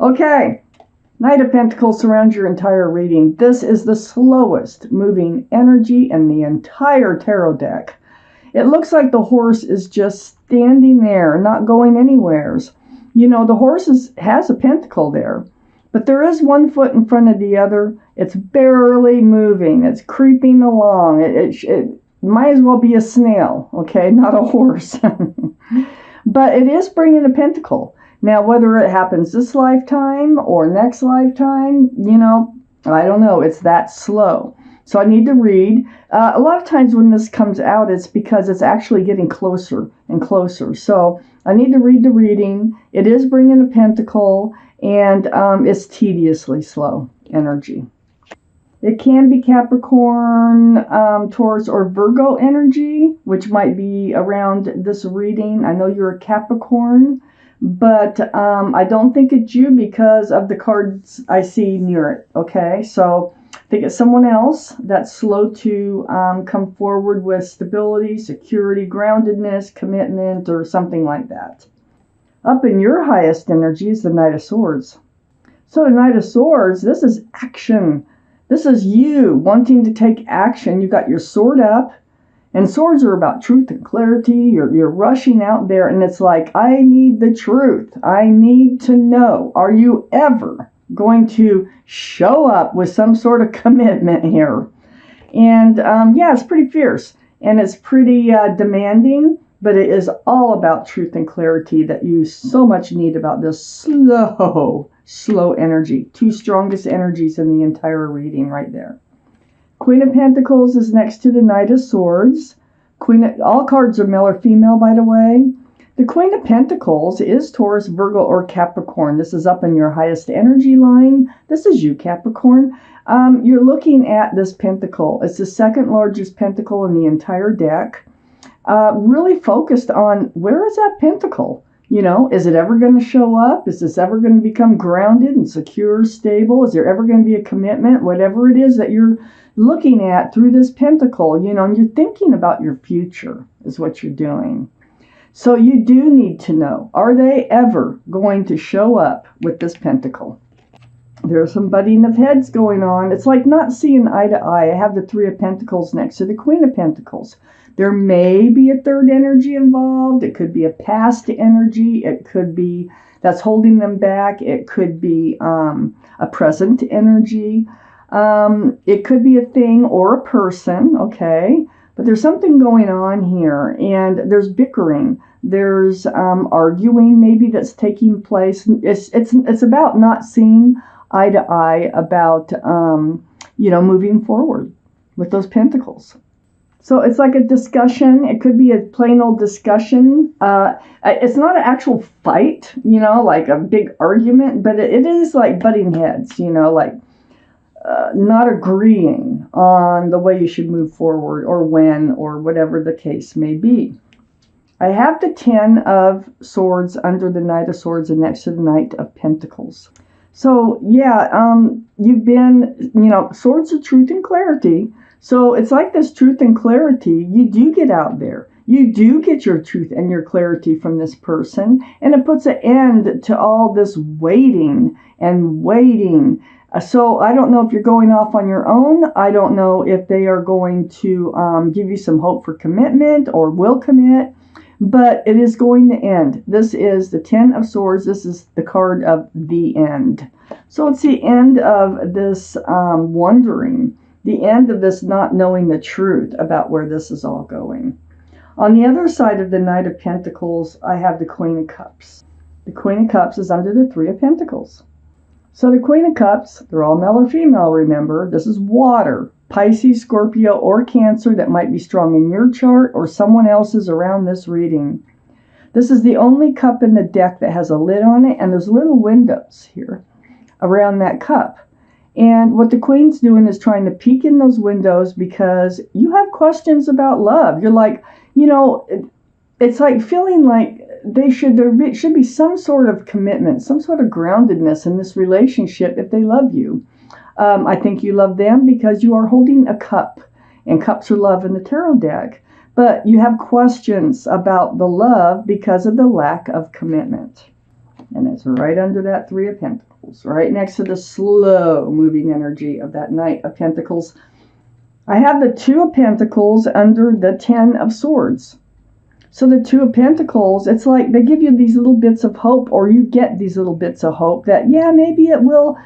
Okay, Knight of Pentacles surrounds your entire reading. This is the slowest moving energy in the entire tarot deck. It looks like the horse is just standing there, not going anywheres. You know, the horse has a pentacle there, but there is one foot in front of the other. It's barely moving. It's creeping along. It might as well be a snail, okay, not a horse. But it is bringing a pentacle. Now, whether it happens this lifetime or next lifetime, you know, I don't know. It's that slow. So I need to read. A lot of times when this comes out, it's because it's actually getting closer and closer. So I need to read the reading. It is bringing a pentacle, and it's tediously slow energy. It can be Capricorn, Taurus, or Virgo energy, which might be around this reading. I know you're a Capricorn, but I don't think it's you because of the cards I see near it. Okay, so I think it's someone else that's slow to come forward with stability, security, groundedness, commitment, or something like that. Up in your highest energy is the Knight of Swords. So the Knight of Swords, this is action. This is you wanting to take action. You got your sword up, and swords are about truth and clarity. You're rushing out there, and it's like, I need the truth. I need to know. Are you ever going to show up with some sort of commitment here? And yeah, it's pretty fierce, and it's pretty demanding, but it is all about truth and clarity that you so much need about this slow energy. Two strongest energies in the entire reading right there. Queen of Pentacles is next to the Knight of Swords. All cards are male or female, by the way. The Queen of Pentacles is Taurus, Virgo, or Capricorn. This is up in your highest energy line. This is you, Capricorn. You're looking at this pentacle. It's the second largest pentacle in the entire deck. Really focused on, where is that pentacle? You know, is it ever going to show up? Is this ever going to become grounded and secure, stable? Is there ever going to be a commitment? Whatever it is that you're looking at through this pentacle, you know, and you're thinking about your future is what you're doing. So you do need to know, are they ever going to show up with this pentacle? There's some butting of heads going on. It's like not seeing eye to eye. I have the Three of Pentacles next to the Queen of Pentacles. There may be a third energy involved. It could be a past energy. It could be that's holding them back. It could be a present energy. It could be a thing or a person, okay? But there's something going on here, and there's bickering. There's arguing maybe that's taking place. It's about not seeing eye to eye about, you know, moving forward with those pentacles. So it's like a discussion. It could be a plain old discussion. It's not an actual fight, you know, like a big argument, but it is like butting heads, you know, like not agreeing on the way you should move forward or when or whatever the case may be. I have the 10 of Swords under the Knight of Swords and next to the Knight of Pentacles. So yeah, you've been, you know, Swords of truth and clarity. So it's like this truth and clarity, you do get out there. You do get your truth and your clarity from this person, and it puts an end to all this waiting and waiting. So I don't know if you're going off on your own. I don't know if they are going to give you some hope for commitment or will commit, but it is going to end. This is the 10 of Swords. This is the card of the end. So it's the end of this wondering. The end of this not knowing the truth about where this is all going. On the other side of the Knight of Pentacles, I have the Queen of Cups. The Queen of Cups is under the Three of Pentacles. So the Queen of Cups, they're all male or female, remember. This is water, Pisces, Scorpio, or Cancer that might be strong in your chart or someone else's around this reading. This is the only cup in the deck that has a lid on it, and there's little windows here around that cup. And what the Queen's doing is trying to peek in those windows because you have questions about love. You're like, you know, it's like feeling like there should be some sort of commitment, some sort of groundedness in this relationship if they love you. I think you love them because you are holding a cup, and cups are love in the tarot deck. But you have questions about the love because of the lack of commitment. And it's right under that Three of Pentacles, right next to the slow moving energy of that Knight of Pentacles. I have the Two of Pentacles under the Ten of Swords. So the Two of Pentacles, it's like they give you these little bits of hope, or you get these little bits of hope that, yeah, maybe it will,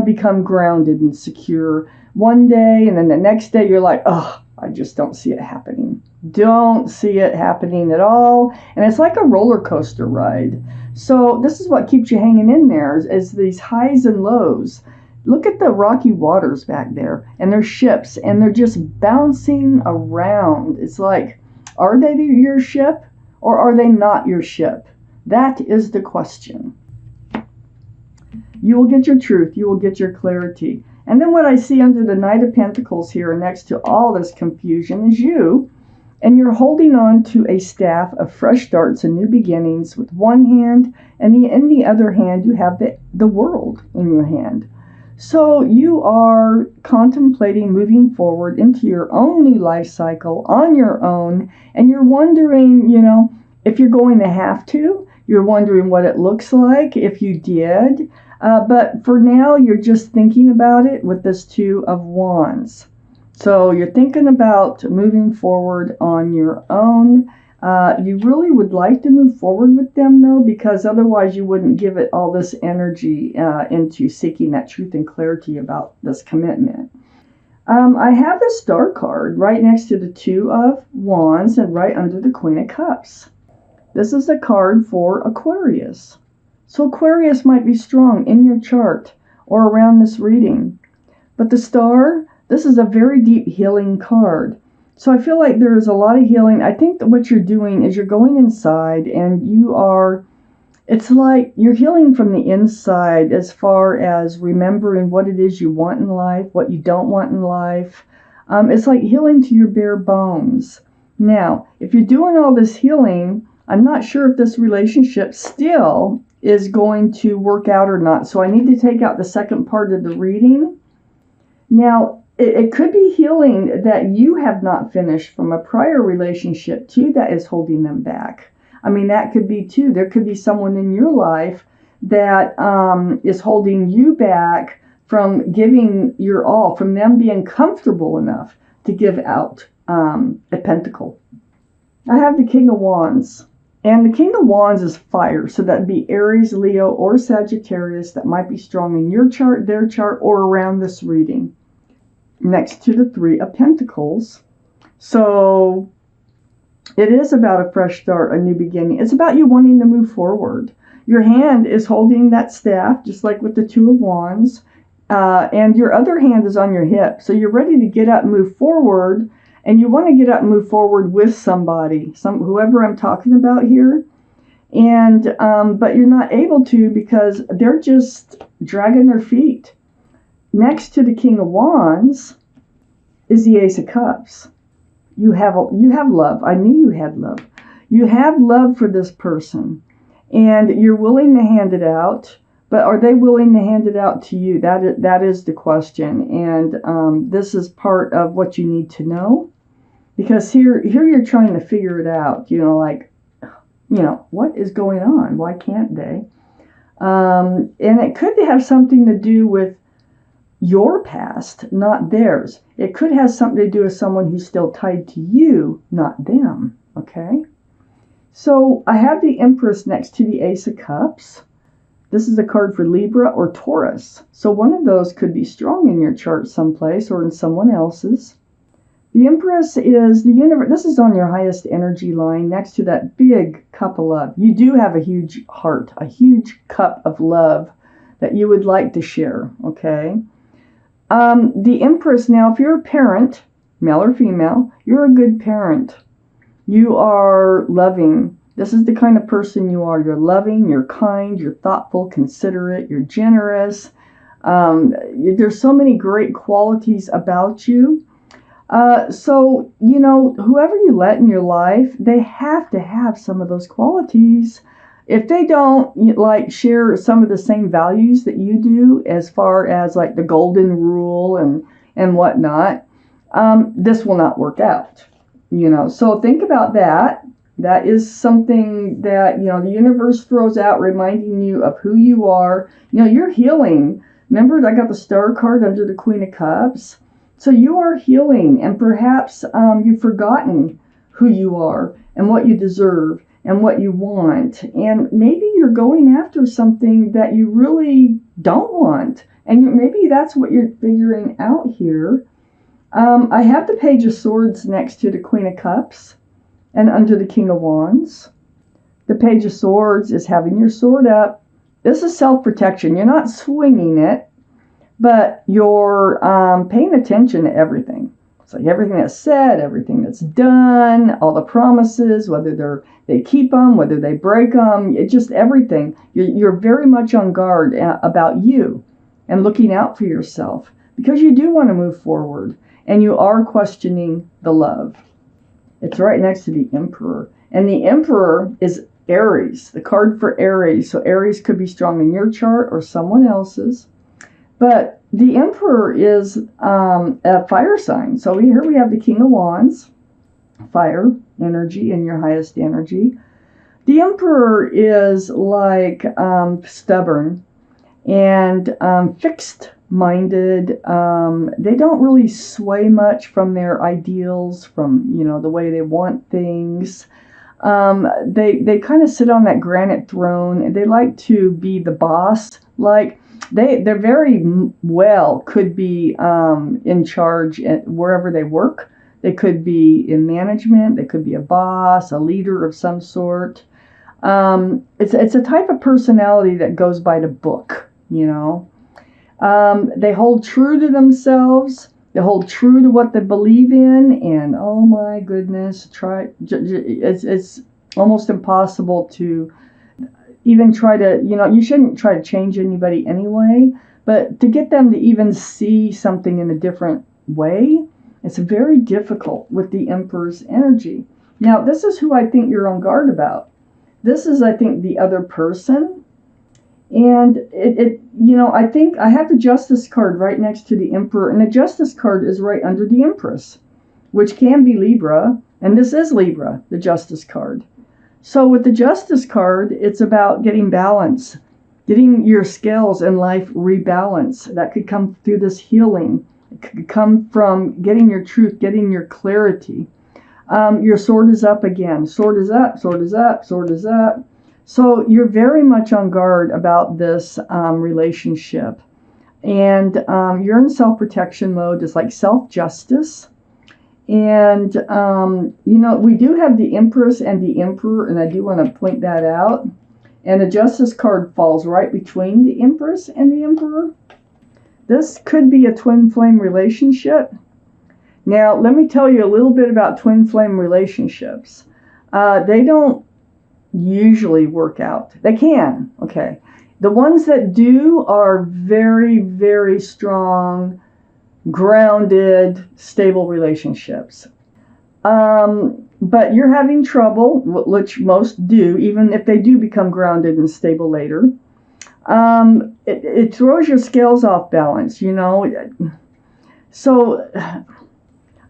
become grounded and secure one day, and then the next day you're like, oh, I just don't see it happening. Don't see it happening at all. And it's like a roller coaster ride. So this is what keeps you hanging in there, is these highs and lows. Look at the rocky waters back there, and there's ships, and they're just bouncing around. It's like, are they your ship, or are they not your ship? That is the question. You will get your truth. You will get your clarity. And then what I see under the Knight of Pentacles here next to all this confusion is you. And you're holding on to a staff of fresh starts and new beginnings with one hand. And in the other hand, you have the world in your hand. So you are contemplating moving forward into your own new life cycle on your own. And you're wondering, if you're going to have to. You're wondering what it looks like if you did. But for now, you're just thinking about it with this Two of Wands. So you're thinking about moving forward on your own. You really would like to move forward with them, though, because otherwise you wouldn't give it all this energy into seeking that truth and clarity about this commitment. I have the Star card right next to the Two of Wands and right under the Queen of Cups. This is a card for Aquarius. So Aquarius might be strong in your chart or around this reading. But the Star, this is a very deep healing card. So I feel like there is a lot of healing. I think that what you're doing is you're going inside and it's like you're healing from the inside as far as remembering what it is you want in life, what you don't want in life. It's like healing to your bare bones. Now, if you're doing all this healing, I'm not sure if this relationship still is going to work out or not. So I need to take out the second part of the reading. Now, it could be healing that you have not finished from a prior relationship too that is holding them back. I mean, that could be too. There could be someone in your life that is holding you back from giving your all, from them being comfortable enough to give out a pentacle. I have the King of Wands. And the King of Wands is fire, so that'd be Aries, Leo, or Sagittarius that might be strong in your chart, their chart, or around this reading. Next to the Three of Pentacles. So it is about a fresh start, a new beginning. It's about you wanting to move forward. Your hand is holding that staff, just like with the Two of Wands, and your other hand is on your hip. So you're ready to get up and move forward. And you want to get up and move forward with somebody, whoever I'm talking about here. And but you're not able to because they're just dragging their feet. Next to the King of Wands is the Ace of Cups. You have love. I knew you had love. You have love for this person, and you're willing to hand it out. But are they willing to hand it out to you? That is the question. And this is part of what you need to know. Because here you're trying to figure it out, what is going on? Why can't they? And it could have something to do with your past, not theirs. It could have something to do with someone who's still tied to you, not them, okay? So I have the Empress next to the Ace of Cups. This is a card for Libra or Taurus. So one of those could be strong in your chart someplace or in someone else's. The Empress is the universe. This is on your highest energy line next to that big cup of love. You do have a huge heart, a huge cup of love that you would like to share, okay? The Empress, now, if you're a parent, male or female, you're a good parent. You are loving. This is the kind of person you are. You're loving, you're kind, you're thoughtful, considerate, you're generous. There's so many great qualities about you. So, whoever you let in your life, they have to have some of those qualities. If they don't share some of the same values that you do, as far as like the golden rule and whatnot, this will not work out, So think about that. That is something that, the universe throws out, reminding you of who you are. You're healing. Remember, I got the Star card under the Queen of Cups. So you are healing, and perhaps you've forgotten who you are and what you deserve and what you want. And maybe you're going after something that you really don't want. And maybe that's what you're figuring out here. I have the Page of Swords next to the Queen of Cups and under the King of Wands. The Page of Swords is having your sword up. This is self-protection. You're not swinging it, but you're paying attention to everything. It's like everything that's said, everything that's done, all the promises, whether they keep them, whether they break them, just everything. You're very much on guard about you and looking out for yourself because you do want to move forward and you are questioning the love. It's right next to the Emperor. And the Emperor is Aries, the card for Aries. So Aries could be strong in your chart or someone else's. But the Emperor is a fire sign. So here we have the King of Wands, fire energy and your highest energy. The Emperor is like stubborn and fixed-minded. They don't really sway much from their ideals, from the way they want things. They kind of sit on that granite throne, and they like to be the boss. Like they're very well could be in charge wherever they work. They could be in management. They could be a boss, a leader of some sort. It's a type of personality that goes by the book. They hold true to themselves. They hold true to what they believe in, and oh my goodness, it's almost impossible to even try to, you shouldn't try to change anybody anyway, but to get them to even see something in a different way, it's very difficult with the Emperor's energy. Now, this is who I think you're on guard about. This is, I think, the other person. And I think I have the Justice card right next to the Emperor, and the Justice card is right under the Empress, which can be Libra, and this is Libra, the Justice card. So with the Justice card, it's about getting balance, getting your scales in life rebalanced. That could come through this healing. It could come from getting your truth, getting your clarity. Your sword is up again. Sword is up, sword is up, sword is up. So you're very much on guard about this relationship. And you're in self-protection mode. It's like self-justice. And, we do have the Empress and the Emperor, and I do want to point that out. And the Justice card falls right between the Empress and the Emperor. This could be a twin flame relationship. Now, let me tell you a little bit about twin flame relationships. They don't usually work out. They can, okay. The ones that do are very, very strong, grounded, stable relationships. But you're having trouble, which most do, even if they do become grounded and stable later. It throws your scales off balance, So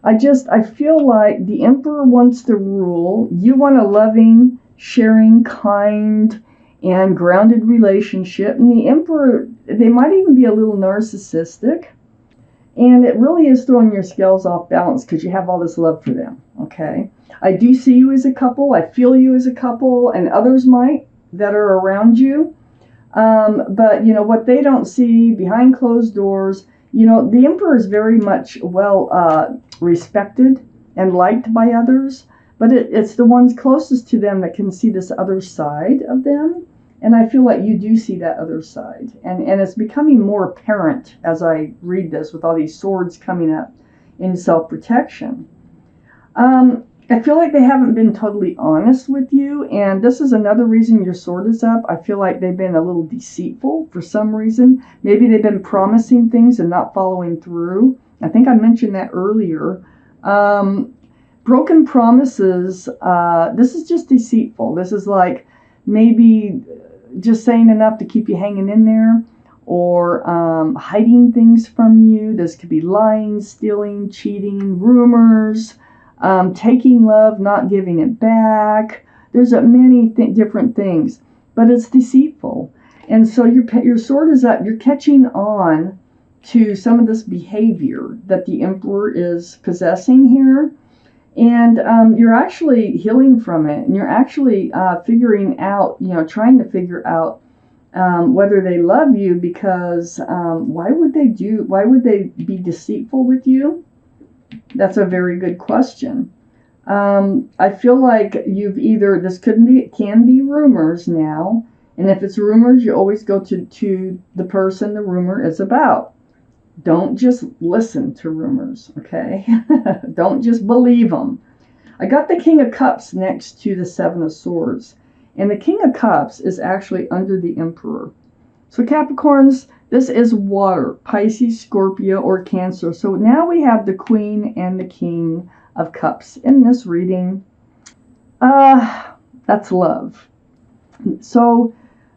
I feel like the Emperor wants to rule. You want a loving, sharing, kind, and grounded relationship. And the Emperor, they might even be a little narcissistic. And it really is throwing your scales off balance because you have all this love for them, okay? I do see you as a couple. I feel you as a couple, and others might that are around you. But, what they don't see behind closed doors, the Emperor is very much respected and liked by others. But it's the ones closest to them that can see this other side of them. And I feel like you do see that other side. And it's becoming more apparent as I read this with all these swords coming up in self-protection. I feel like they haven't been totally honest with you. And this is another reason your sword is up. I feel like they've been a little deceitful for some reason. Maybe they've been promising things and not following through. I think I mentioned that earlier. Broken promises, this is just deceitful. This is like maybe just saying enough to keep you hanging in there, or hiding things from you. This could be lying, stealing, cheating, rumors, taking love, not giving it back. There's many different things, but it's deceitful. And so your sword is up. You're catching on to some of this behavior that the Emperor is possessing here. And you're actually healing from it. And you're actually figuring out, trying to figure out whether they love you, because why would they be deceitful with you? That's a very good question. I feel like this can be rumors now. And if it's rumors, you always go to the person the rumor is about. Don't just listen to rumors, okay? Don't just believe them. I got the King of Cups next to the Seven of Swords. And the King of Cups is actually under the Emperor. So Capricorns, this is water, Pisces, Scorpio, or Cancer. So now we have the Queen and the King of Cups in this reading. That's love. So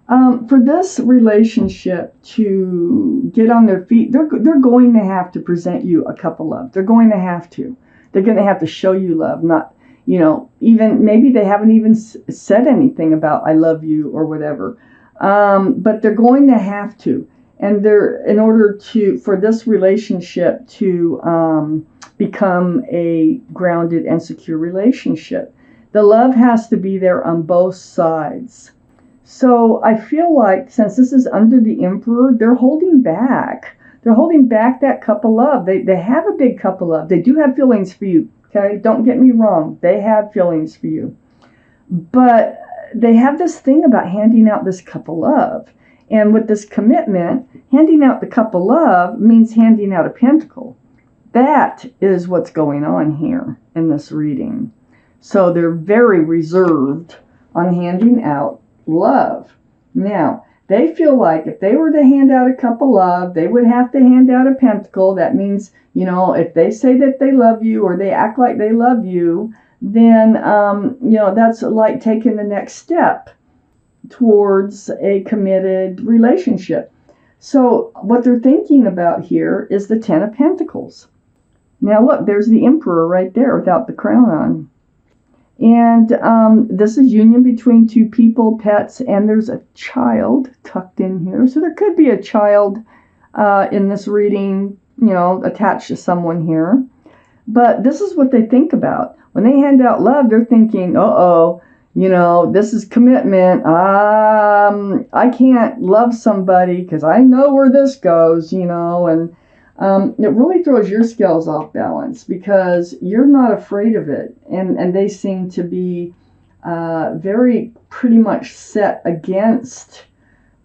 for this relationship to get on their feet, they're going to have to present you a cup of love. They're going to have to. They're going to have to show you love. Not, even maybe they haven't even said anything about I love you or whatever. But they're going to have to. And in order for this relationship to become a grounded and secure relationship, the love has to be there on both sides. So I feel like since this is under the Emperor, they're holding back. They're holding back that cup of love. They have a big cup of love. They do have feelings for you, okay? Don't get me wrong. They have feelings for you. But they have this thing about handing out this cup of love. And with this commitment, handing out the cup of love means handing out a pentacle. That is what's going on here in this reading. So they're very reserved on handing out love. Now, they feel like if they were to hand out a cup of love, they would have to hand out a pentacle. That means, if they say that they love you or they act like they love you, then, that's like taking the next step towards a committed relationship. So what they're thinking about here is the Ten of Pentacles. Now look, there's the Emperor right there without the crown on. And this is union between two people, pets, and there's a child tucked in here. So there could be a child in this reading, attached to someone here. But this is what they think about. When they hand out love, they're thinking, this is commitment. I can't love somebody because I know where this goes, and it really throws your scales off balance because you're not afraid of it. And they seem to be very pretty much set against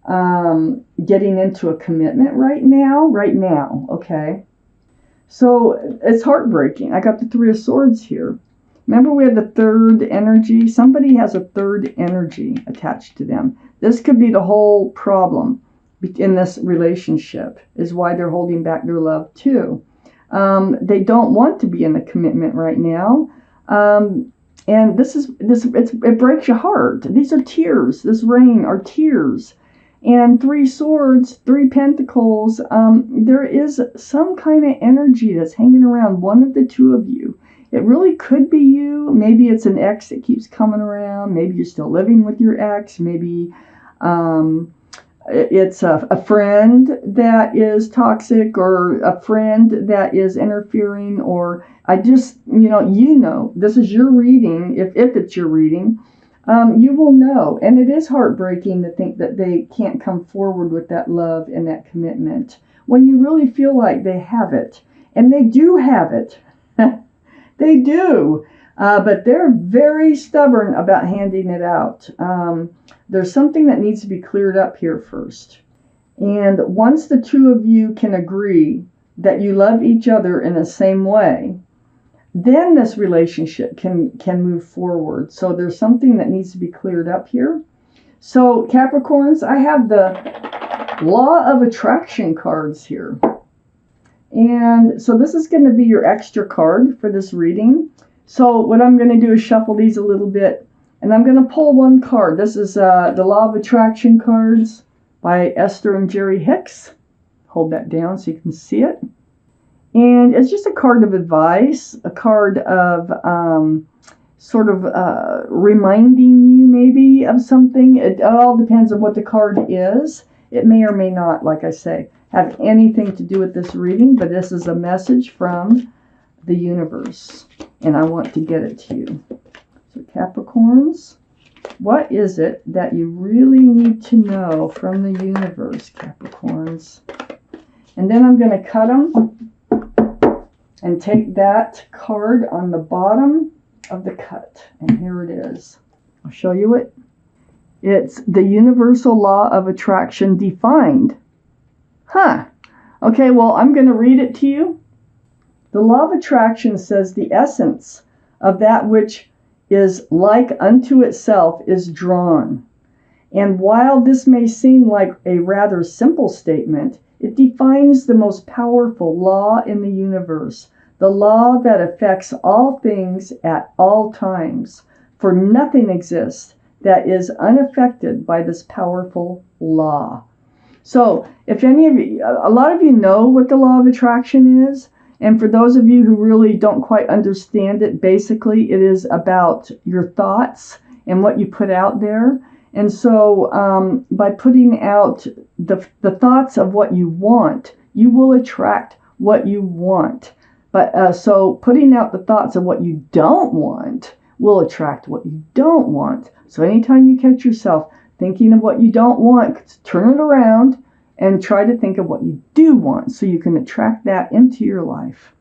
getting into a commitment right now, okay? So it's heartbreaking. I got the Three of Swords here. Remember we had the third energy? Somebody has a third energy attached to them. This could be the whole problem in this relationship, is why they're holding back their love too. They don't want to be in a commitment right now. And it breaks your heart. These are tears. This rain are tears. And Three Swords, Three Pentacles, there is some kind of energy that's hanging around one of the two of you. It really could be you. Maybe it's an ex that keeps coming around. Maybe you're still living with your ex. Maybe it's a friend that is toxic, or a friend that is interfering, or this is your reading. If it's your reading, you will know. And it is heartbreaking to think that they can't come forward with that love and that commitment when you really feel like they have it. And they do have it. They do. But they're very stubborn about handing it out. There's something that needs to be cleared up here first. And once the two of you can agree that you love each other in the same way, then this relationship can move forward. So there's something that needs to be cleared up here. So Capricorns, I have the Law of Attraction cards here. And so this is going to be your extra card for this reading. So what I'm going to do is shuffle these a little bit, and I'm going to pull one card. This is the Law of Attraction cards by Esther and Jerry Hicks. Hold that down so you can see it. And it's just a card of advice, a card of sort of reminding you maybe of something. It all depends on what the card is. It may or may not, like I say, have anything to do with this reading, but this is a message from the universe, and I want to get it to you. So Capricorns, what is it that you really need to know from the universe, Capricorns? And then I'm going to cut them and take that card on the bottom of the cut. And here it is. I'll show you it. It's the universal law of attraction defined. Okay, well, I'm going to read it to you. The law of attraction says the essence of that which is like unto itself is drawn. And while this may seem like a rather simple statement, it defines the most powerful law in the universe, the law that affects all things at all times. For nothing exists that is unaffected by this powerful law. So, if any of you, a lot of you know what the law of attraction is, and for those of you who really don't quite understand it, basically it is about your thoughts and what you put out there. And so by putting out the thoughts of what you want, you will attract what you want. But so putting out the thoughts of what you don't want will attract what you don't want. So anytime you catch yourself thinking of what you don't want, turn it around and try to think of what you do want so you can attract that into your life.